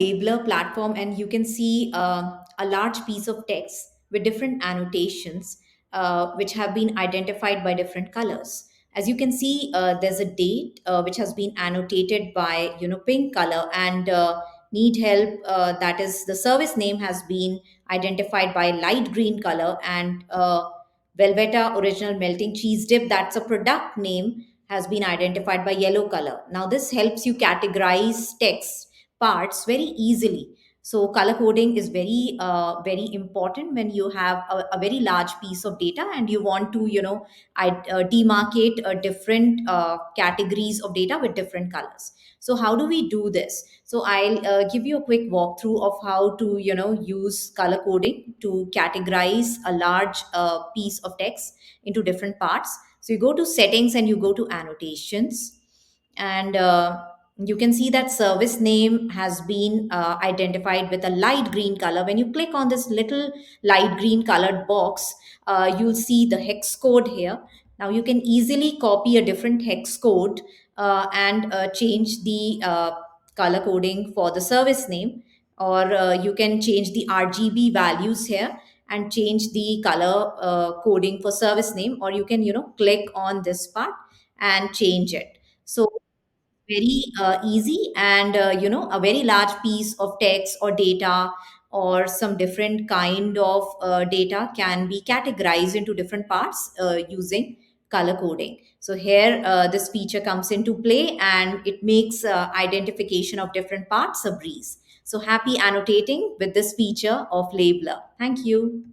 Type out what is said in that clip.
Labeler platform, and you can see a large piece of text with different annotations which have been identified by different colors. As you can see, there's a date which has been annotated by pink color, and need help, that is the service name, has been identified by light green color, and Velveta original melting cheese dip, that's a product name, has been identified by yellow color. Now this helps you categorize text parts very easily. So color coding is very important when you have a very large piece of data and you want to demarcate different categories of data with different colors. So how do we do this? So I'll give you a quick walkthrough of how to use color coding to categorize a large piece of text into different parts. So you go to settings and you go to annotations, and you can see that service name has been identified with a light green color. When you click on this little light green colored box, you'll see the hex code here. Now you can easily copy a different hex code and change the color coding for the service name, or you can change the RGB values here and change the color coding for service name, or you can click on this part and change it. So very easy, and a very large piece of text or data or some different kind of data can be categorized into different parts using color coding. So here this feature comes into play, and it makes identification of different parts a breeze. So happy annotating with this feature of Labeler. Thank you.